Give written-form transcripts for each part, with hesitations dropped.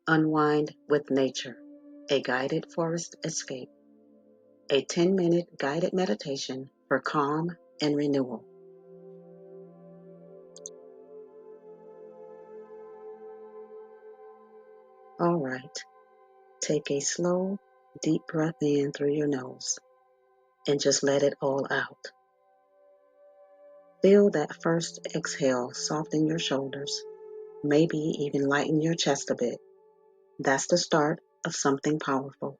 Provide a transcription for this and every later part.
Unwind with Nature, a guided forest escape, a 10-minute guided meditation for calm and renewal. All right, take a slow, deep breath in through your nose and just let it all out. Feel that first exhale soften your shoulders, maybe even lighten your chest a bit. That's the start of something powerful.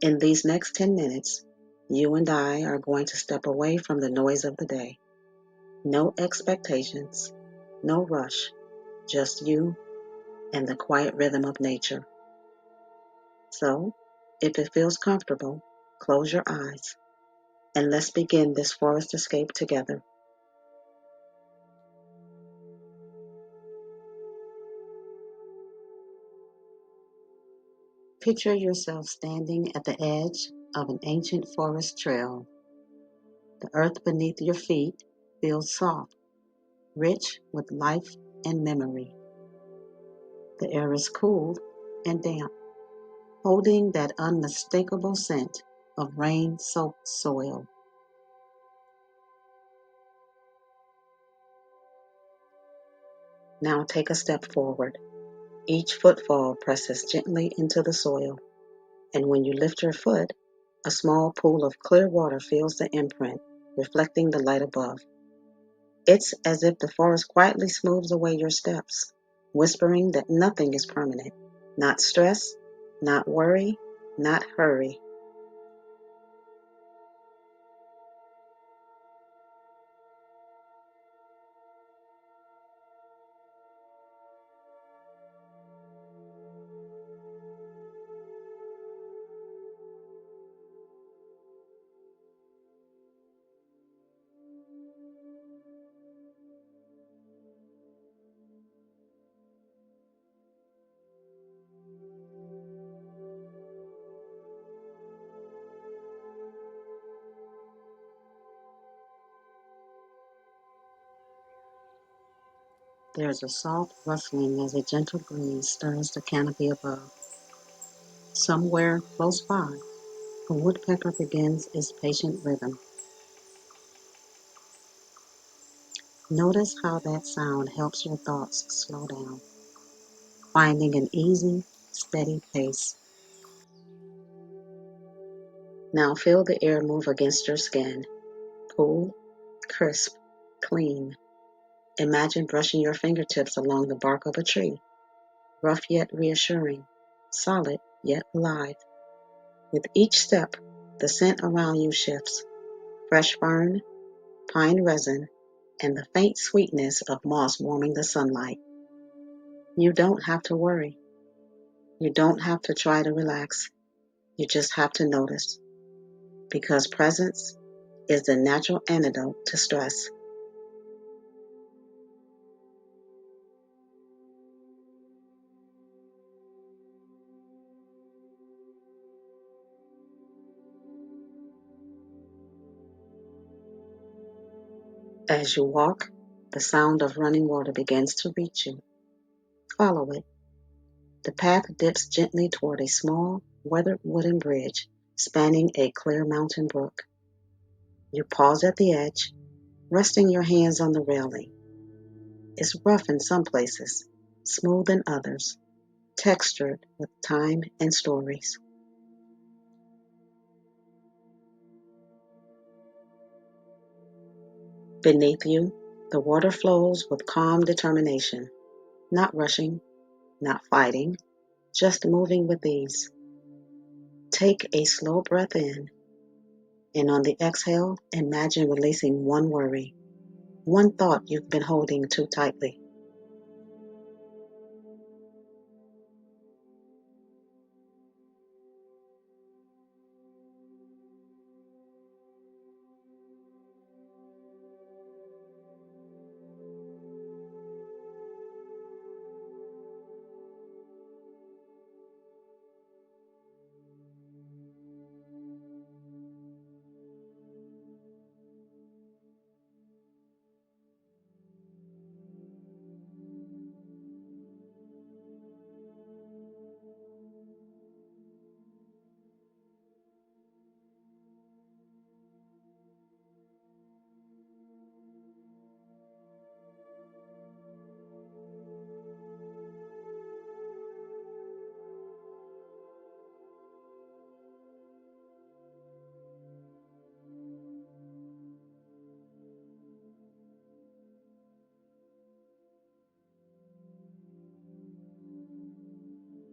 In these next 10 minutes, you and I are going to step away from the noise of the day. No expectations, no rush, just you and the quiet rhythm of nature. So, if it feels comfortable, close your eyes and let's begin this forest escape together. Picture yourself standing at the edge of an ancient forest trail. The earth beneath your feet feels soft, rich with life and memory. The air is cool and damp, holding that unmistakable scent of rain-soaked soil. Now take a step forward. Each footfall presses gently into the soil, and when you lift your foot, a small pool of clear water fills the imprint, reflecting the light above. It's as if the forest quietly smooths away your steps, whispering that nothing is permanent. Not stress, not worry, not hurry. There's a soft rustling as a gentle breeze stirs the canopy above. Somewhere close by, a woodpecker begins its patient rhythm. Notice how that sound helps your thoughts slow down, finding an easy, steady pace. Now feel the air move against your skin, cool, crisp, clean. Imagine brushing your fingertips along the bark of a tree, rough yet reassuring, solid yet alive. With each step, the scent around you shifts, fresh fern, pine resin, and the faint sweetness of moss warming the sunlight. You don't have to worry. You don't have to try to relax. You just have to notice, because presence is the natural antidote to stress. As you walk, the sound of running water begins to reach you. Follow it. The path dips gently toward a small, weathered wooden bridge spanning a clear mountain brook. You pause at the edge, resting your hands on the railing. It's rough in some places, smooth in others, textured with time and stories. Beneath you, the water flows with calm determination, not rushing, not fighting, just moving with ease. Take a slow breath in, and on the exhale, imagine releasing one worry, one thought you've been holding too tightly.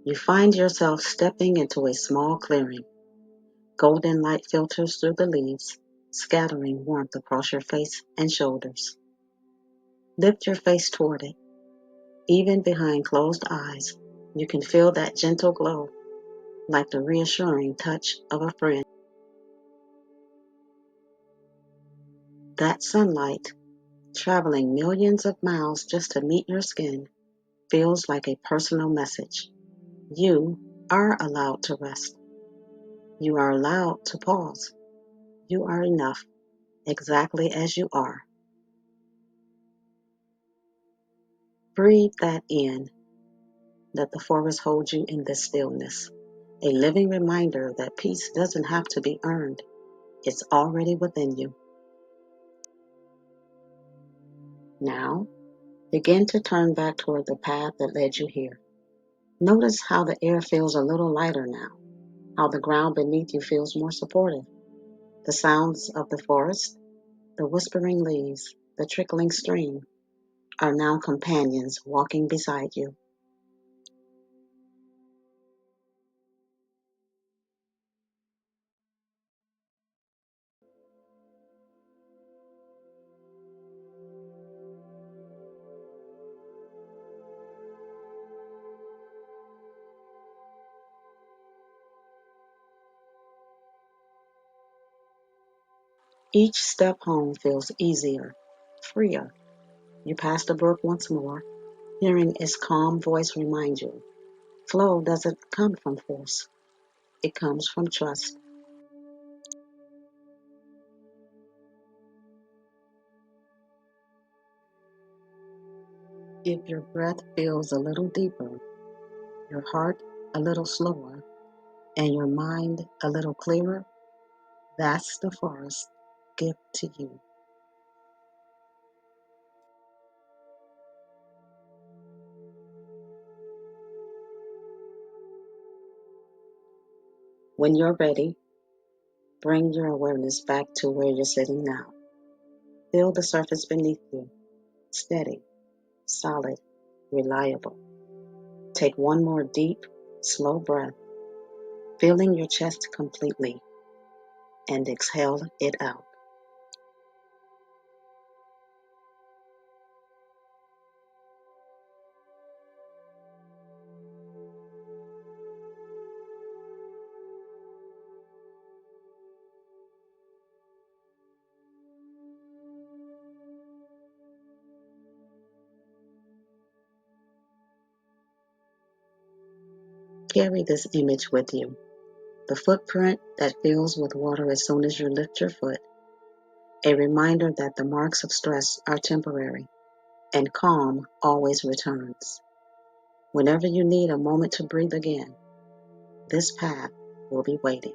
You find yourself stepping into a small clearing. Golden light filters through the leaves, scattering warmth across your face and shoulders. Lift your face toward it. Even behind closed eyes, you can feel that gentle glow, like the reassuring touch of a friend. That sunlight, traveling millions of miles just to meet your skin, feels like a personal message. You are allowed to rest. You are allowed to pause. You are enough, exactly as you are. Breathe that in. Let the forest hold you in this stillness, a living reminder that peace doesn't have to be earned. It's already within you. Now, begin to turn back toward the path that led you here. Notice how the air feels a little lighter now, how the ground beneath you feels more supportive. The sounds of the forest, the whispering leaves, the trickling stream are now companions walking beside you. Each step home feels easier, freer. You pass the brook once more, hearing its calm voice remind you, flow doesn't come from force, it comes from trust. If your breath feels a little deeper, your heart a little slower, and your mind a little clearer, that's the forest gift to you. When you're ready, bring your awareness back to where you're sitting now. Feel the surface beneath you, steady, solid, reliable. Take one more deep, slow breath, filling your chest completely, and exhale it out. Carry this image with you. The footprint that fills with water as soon as you lift your foot, a reminder that the marks of stress are temporary and calm always returns. Whenever you need a moment to breathe again, this path will be waiting.